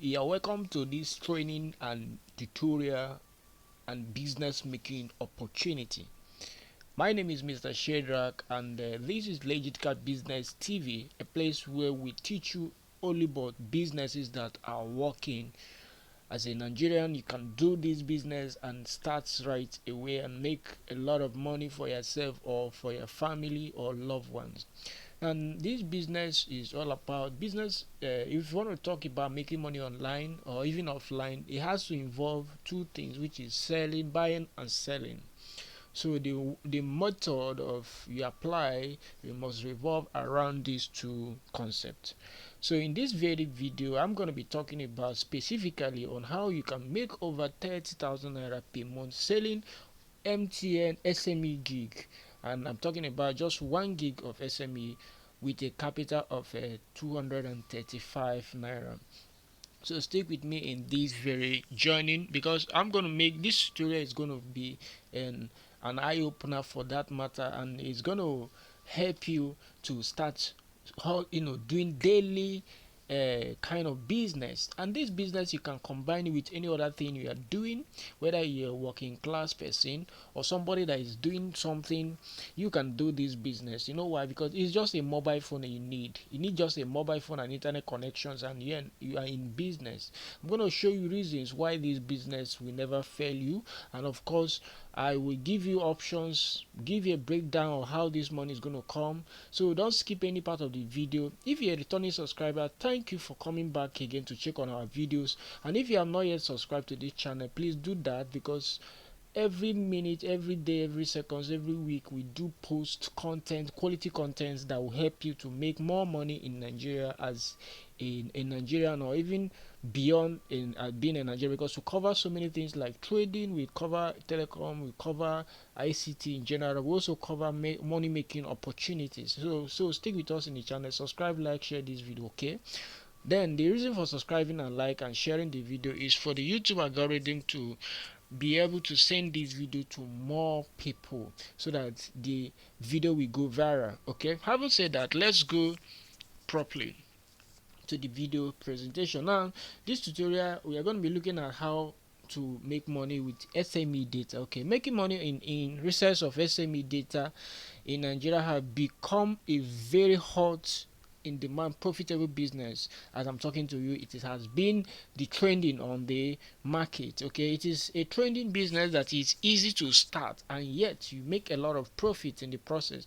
You are welcome to this training and tutorial and business making opportunity. My name is Mr. Shadrack, and this is Legit Cat Business TV, a place where we teach you only about businesses that are working. As a Nigerian, you can do this business and start right away and make a lot of money for yourself or for your family or loved ones. And this business is all about business. If you want to talk about making money online or even offline, it has to involve two things, which is selling, buying, and selling. So the method of you apply, you must revolve around these two concepts. So in this very video, I'm going to be talking about specifically on how you can make over 30,000 naira per month selling MTN SME gig, and I'm talking about just 1 gig of SME with a capital of 235 naira. So stick with me in this very journey, because I'm going to make this tutorial is going to be an eye opener for that matter, and it's going to help you to start doing daily kind of business. And this business you can combine it with any other thing you are doing, whether you're a working class person or somebody that is doing something. You can do this business. You know why? Because it's just a mobile phone that you need just a mobile phone and internet connections, and you are in business. I'm going to show you reasons why this business will never fail you, and of course I will give you options, give you a breakdown of how this money is going to come. So don't skip any part of the video. If you're a returning subscriber, thank you for coming back again to check on our videos. And if you have not yet subscribed to this channel, please do that, because every minute, every day, every seconds, every week we do post content, quality content that will help you to make more money in Nigeria as a Nigerian, or even beyond in being a Nigerian, because we cover so many things like trading, we cover telecom, we cover ICT in general, we also cover money making opportunities. So stick with us in the channel, subscribe, like, share this video, okay? Then the reason for subscribing and like and sharing the video is for the YouTube algorithm to be able to send this video to more people, so that the video will go viral. Okay, having said that, let's go properly to the video presentation. Now this tutorial we are going to be looking at how to make money with SME data. Okay, making money in research of SME data in Nigeria have become a very hot, in demand, profitable business. As I'm talking to you, it has been the trending on the market. Okay, it is a trending business that is easy to start, and yet you make a lot of profit in the process.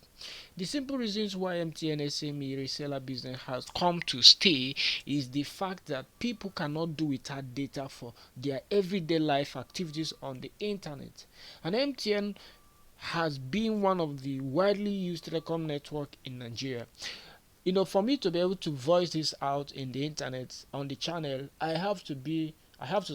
The simple reasons why MTN SME reseller business has come to stay is the fact that people cannot do without data for their everyday life activities on the internet, and MTN has been one of the widely used telecom network in Nigeria. For me to be able to voice this out in the internet on the channel, I have to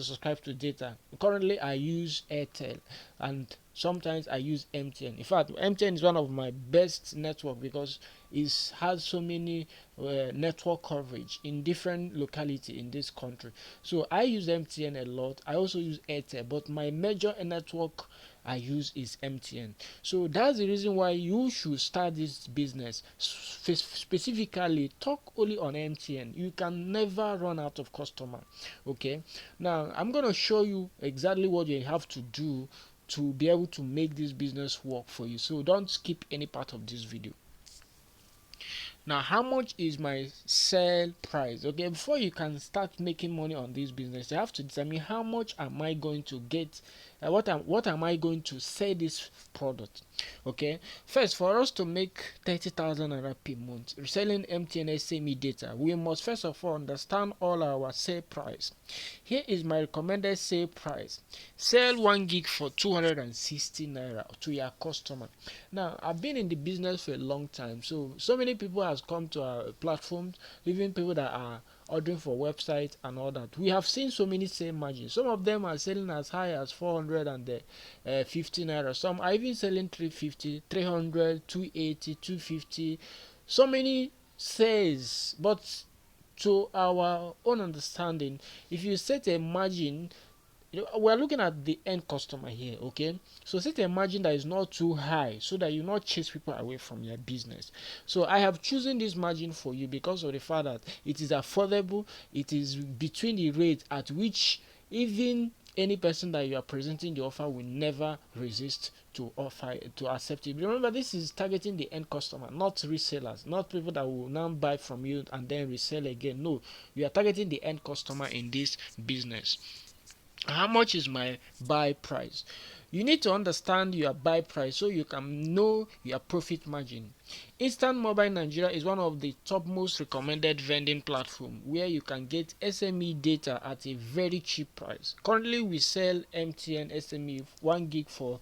subscribe to data. Currently I use Airtel, and sometimes I use MTN. In fact, MTN is one of my best network because it has so many network coverage in different locality in this country. So I use MTN a lot. I also use Airtel, but my major network I use is MTN. So that's the reason why you should start this business. Specifically, talk only on MTN. You can never run out of customer. Okay. Now I'm gonna show you exactly what you have to do to be able to make this business work for you. So don't skip any part of this video. Now, how much is my sale price? Okay, before you can start making money on this business, you have to determine how much am I going to get, what am I going to sell this product. Okay, first, for us to make 30,000 naira per month reselling MTN SME data, we must first of all understand all our sale price. Here is my recommended sale price. Sell 1 gig for 260 naira to your customer. Now, I've been in the business for a long time, so many people has come to our platforms, even people that are ordering for websites and all that. We have seen so many sale margins. Some of them are selling as high as 450 naira. Some are even selling 350, 300, 280, 250. So many sales, but to our own understanding, if you set a margin we're looking at the end customer here. Okay, so set a margin that is not too high so that you not chase people away from your business. So I have chosen this margin for you because of the fact that it is affordable. It is between the rate at which even any person that you are presenting the offer will never resist to offer to accept it. Remember, this is targeting the end customer, not resellers, not people that will now buy from you and then resell again. No, you are targeting the end customer in this business. How much is my buy price? You need to understand your buy price so you can know your profit margin. Instant Mobile Nigeria is one of the top most recommended vending platform where you can get SME data at a very cheap price. Currently we sell MTN SME 1 gig for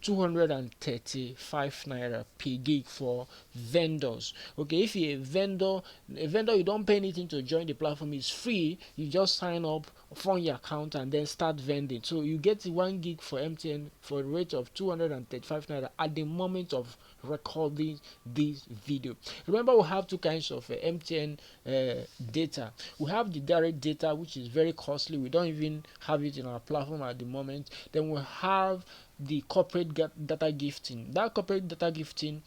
235 naira per gig for vendors. Okay, if you're a vendor, you don't pay anything to join the platform. It's free. You just sign up, fund your account, and then start vending. So you get 1 gig for MTN for a rate of 235 naira at the moment of recording this video. Remember, we have two kinds of MTN data. We have the direct data, which is very costly. We don't even have it in our platform at the moment. Then we have the corporate data gifting. That corporate data gifting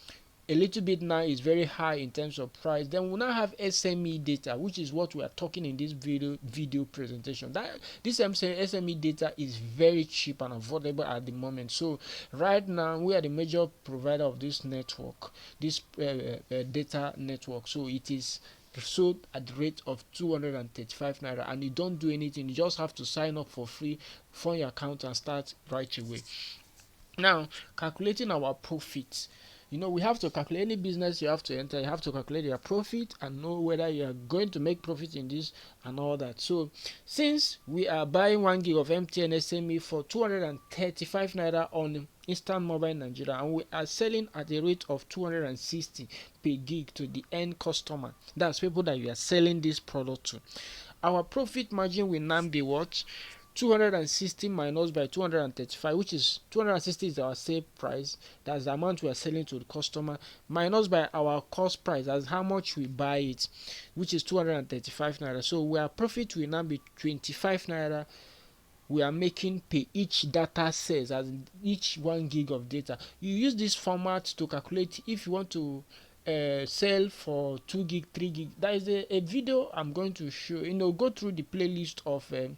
a little bit now is very high in terms of price. Then we now have SME data, which is what we are talking in this video presentation. That this SME data is very cheap and affordable at the moment. So right now we are the major provider of this network, this data network. So it is sold at the rate of 235 naira, and you don't do anything. You just have to sign up for free, fund your account, and start right away. Now, calculating our profits. We have to calculate any business you have to enter. You have to calculate your profit and know whether you are going to make profit in this and all that. So, since we are buying 1 gig of MTN SME for 235 naira on Instant Mobile Nigeria, and we are selling at a rate of 260 per gig to the end customer, that's people that you are selling this product to, our profit margin will now be what? 260 minus by 235, which is 260 is our sale price, that's the amount we are selling to the customer, minus by our cost price, as how much we buy it, which is 235 naira. So our profit will now be 25 naira we are making per each data sales, as in each 1 gig of data. You use this format to calculate if you want to sell for 2 gig, 3 gig. There is a video I'm going to show. Go through the playlist of a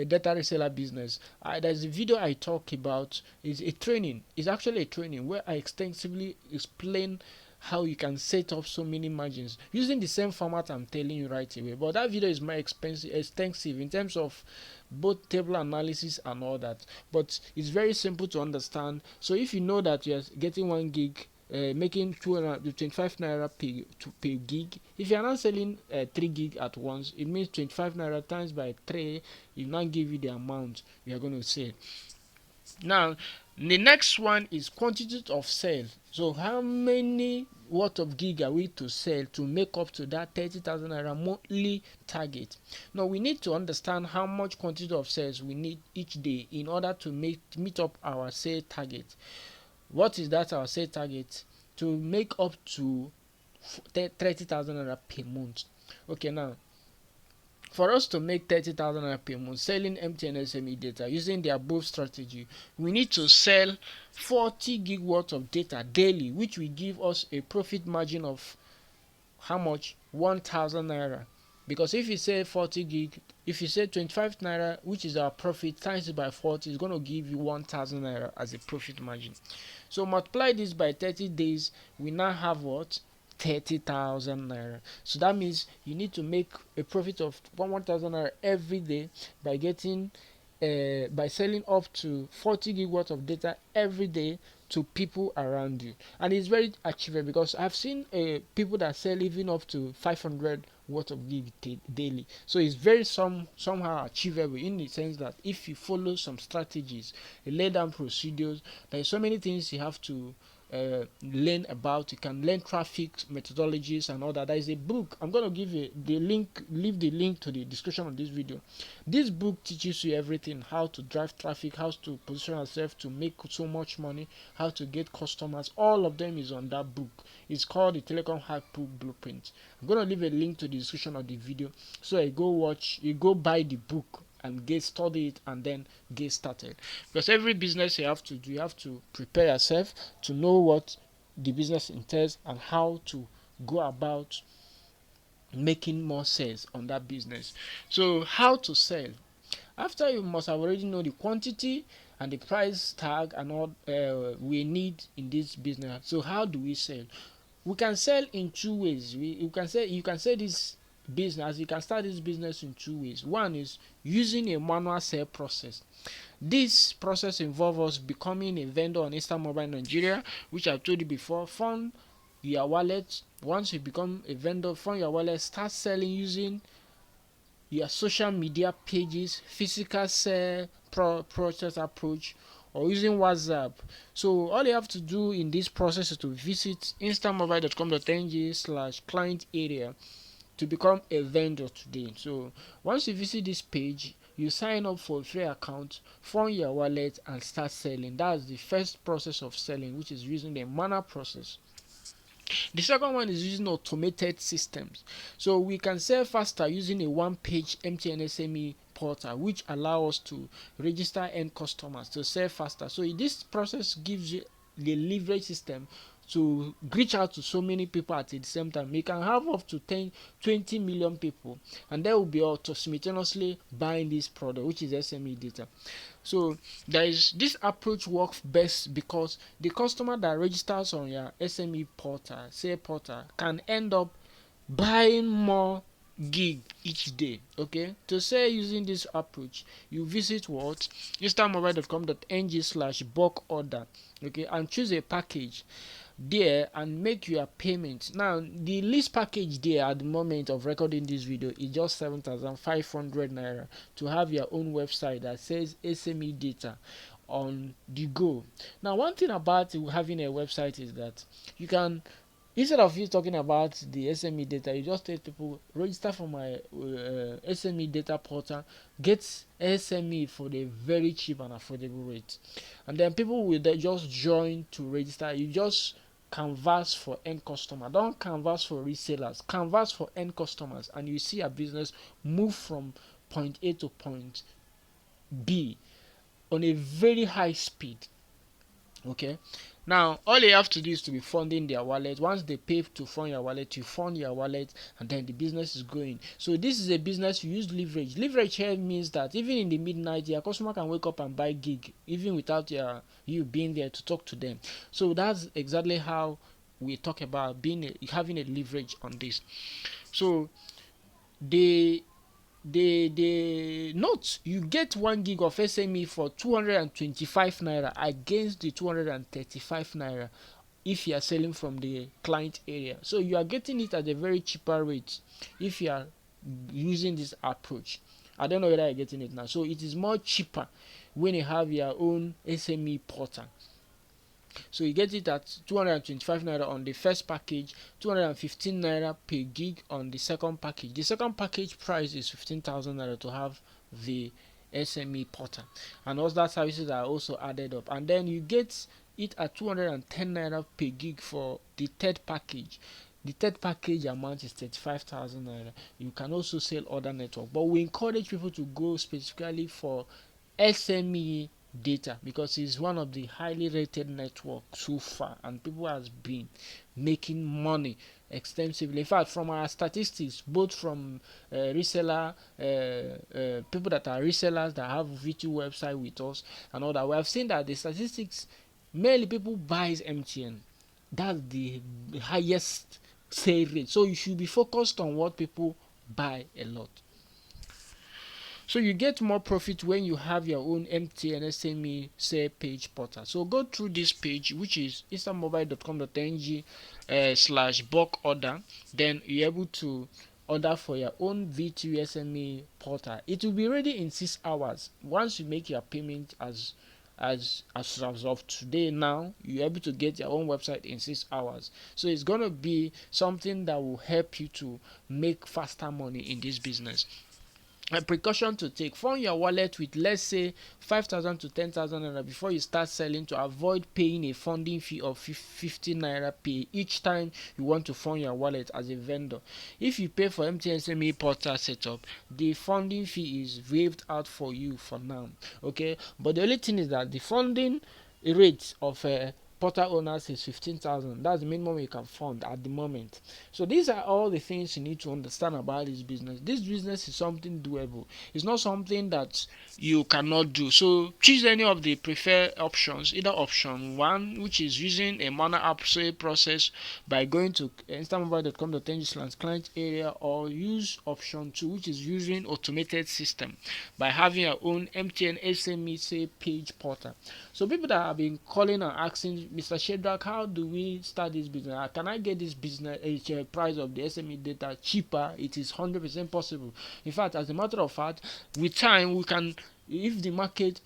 data reseller business. There's a video I talk about. It's a training. It's actually a training where I extensively explain how you can set up so many margins using the same format I'm telling you right away. But that video is more extensive in terms of both table analysis and all that. But it's very simple to understand. So if you know that you're getting 1 gig, making 225 naira per gig. If you are not selling 3 gig at once, it means 25 naira times by 3. It will not give you the amount you are going to sell. Now, the next one is quantity of sales. So how many worth of gig are we to sell to make up to that 30,000 naira monthly target? Now we need to understand how much quantity of sales we need each day in order to meet up our sale target. What is that our sale target? To make up to 30,000 naira per month. Okay, now for us to make 30,000 naira per month selling MTN SME data using the above strategy, we need to sell 40 gig worth of data daily, which will give us a profit margin of how much? 1,000 naira. Because if you say 40 gig, if you say 25 naira, which is our profit, times it by 40, is going to give you 1,000 naira as a profit margin. So multiply this by 30 days, we now have what? 30,000 naira. So that means you need to make a profit of 1,000 naira every day by getting by selling up to 40 gig worth of data every day to people around you. And it's very achievable because I've seen people that sell even up to 500 worth of gig daily. So it's very somehow achievable in the sense that if you follow some strategies, lay down procedures, there are so many things you have to learn about. You can learn traffic methodologies and all that. There is a book. I'm going to give you the link, leave the link to the description of this video. This book teaches you everything: how to drive traffic, how to position yourself to make so much money, how to get customers. All of them is on that book. It's called the Telecom Hack Book Blueprint. I'm going to leave a link to the description of the video, so you go buy the book and get study it and then get started. Because every business you have to do, you have to prepare yourself to know what the business entails and how to go about making more sales on that business. So how to sell? After you must have already know the quantity and the price tag and all we need in this business. So how do we sell? We can sell in two ways. You can sell this business, you can start this business in two ways. One is using a manual sale process. This process involves us becoming a vendor on Instant Mobile Nigeria, which I've told you before. Fund your wallet. Once you become a vendor, fund your wallet, start selling using your social media pages, physical sale process approach, or using WhatsApp. So all you have to do in this process is to visit instantmobile.com.ng/client area to become a vendor today. So once you visit this page, you sign up for a free account, fund your wallet, and start selling. That's the first process of selling, which is using the manual process. The second one is using automated systems. So we can sell faster using a one-page MTN SME Portal, which allows us to register end customers to sell faster. So this process gives you the leverage system to reach out to so many people at the same time. You can have up to 20 million people, and they will be auto simultaneously buying this product, which is SME data. So there is this approach works best because the customer that registers on your SME portal, say portal, can end up buying more gig each day. Okay, to say using this approach, you visit what instantmobile.com.ng/bulk order, okay, and choose a package there and make your payment. Now the least package there at the moment of recording this video is just 7,500 naira to have your own website that says SME data on the go. Now one thing about having a website is that you can, instead of you talking about the SME data, you just tell people register for my SME data portal, get SME for the very cheap and affordable rate, and then people will just join to register. You just canvas for end customer, don't canvas for resellers, canvas for end customers, and you see a business move from point A to point B on a very high speed. Okay, now all you have to do is to be funding their wallet. Once they pay to fund your wallet, you fund your wallet, and then the business is going. So this is a business you use leverage. Leverage here means that even in the midnight, your customer can wake up and buy gig even without you being there to talk to them. So that's exactly how we talk about having a leverage on this. So the note, you get 1 gig of SME for 225 naira against the 235 naira if you are selling from the client area. So you are getting it at a very cheaper rate if you are using this approach. I don't know whether you're getting it now. So it is more cheaper when you have your own SME portal. So you get it at 225 naira on the first package, 215 naira per gig on the second package. The second package price is 15,000 naira to have the SME portal, and all that services are also added up, and then you get it at 210 naira per gig for the third package. The third package amount is 35,000 naira. You can also sell other network, but we encourage people to go specifically for SME data because it's one of the highly rated networks so far, and people has been making money extensively. In fact, from our statistics, both from reseller people that are resellers that have virtual website with us and all that, we have seen that the statistics, mainly people buys MTN. That's the highest sale rate. So you should be focused on what people buy a lot. So you get more profit when you have your own MTN SME sale page portal. So go through this page, which is instantmobile.com.ng/bulk order. Then you're able to order for your own V2 SME portal. It will be ready in 6 hours. Once you make your payment as of today, now you're able to get your own website in 6 hours. So it's gonna be something that will help you to make faster money in this business. a precaution to take. Fund your wallet with, let's say, 5,000 to 10,000 naira before you start selling, to avoid paying a funding fee of 50 naira pay each time you want to fund your wallet as a vendor. If you pay for MTN SME Portal setup, the funding fee is waived out for you for now. Okay, but the only thing is that the funding rate of portal owners is 15,000. That's the minimum you can fund at the moment. So these are all the things you need to understand about this business. This business is something doable. It's not something that you cannot do. So choose any of the preferred options, either option one, which is using a manual app sale process by going to instantmobile.com.ng/client area, or use option two, which is using automated system by having your own MTN SME say page portal. So people that have been calling and asking, Mr. Shedrack, how do we start this business? Can I get this business price of the SME data cheaper? It is 100% possible. In fact, as a matter of fact, with time we can, if the market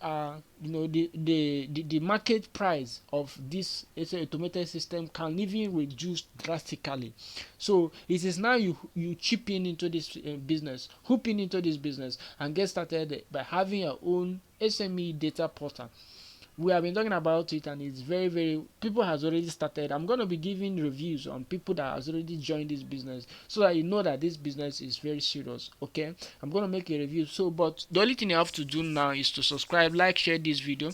the market price of this automated system can even reduce drastically. So it is now you chip in into this business, hoop in into this business, and get started by having your own SME data portal. We have been talking about it, and it's very people has already started. I'm going to be giving reviews on people that has already joined this business, so that you know that this business is very serious. Okay, I'm going to make a review. So but the only thing you have to do now is to subscribe, like, share this video,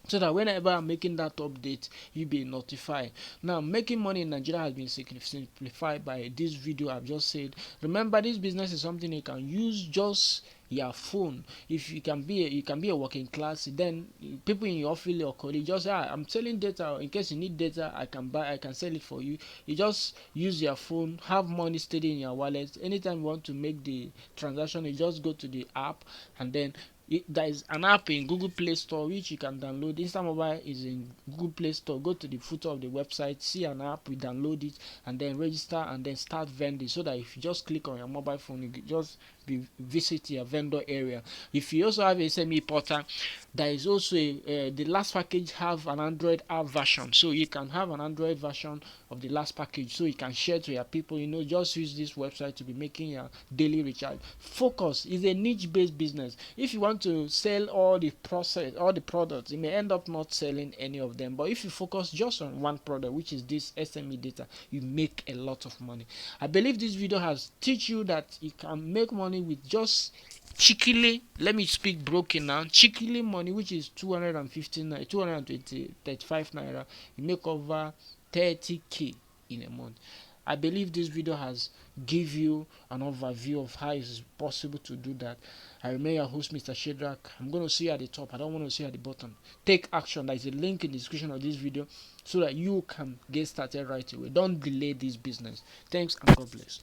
so that whenever I'm making that update, you'll be notified. Now, making money in Nigeria has been simplified by this video I've just said. Remember, this business is something you can use just your phone. If you can be a working class, then people in your field or colleague just say, I'm selling data. In case you need data, I can sell it for you. You just use your phone, have money steady in your wallet. Anytime you want to make the transaction, you just go to the app, and then there is an app in Google Play Store which you can download. Instant Mobile is in Google Play Store. Go to the footer of the website, see an app, you download it, and then register, and then start vending. So that if you just click on your mobile phone, you just visit your vendor area. If you also have a SME portal, there is also the last package have an Android app version, so you can have an Android version of the last package, so you can share to your people. Just use this website to be making your daily recharge. Focus is a niche based business. If you want to sell all the products, you may end up not selling any of them. But if you focus just on one product, which is this SME data, you make a lot of money. I believe this video has teach you that you can make money with just cheekily, let me speak broken now, cheekily money, which is 235 naira. You make over 30k in a month. I believe this video has give you an overview of how it is possible to do that. I remain your host, Mr. Shedrack. I'm going to see you at the top. I don't want to see you at the bottom. Take action. There is a link in the description of this video so that you can get started right away. Don't delay this business. Thanks and God bless.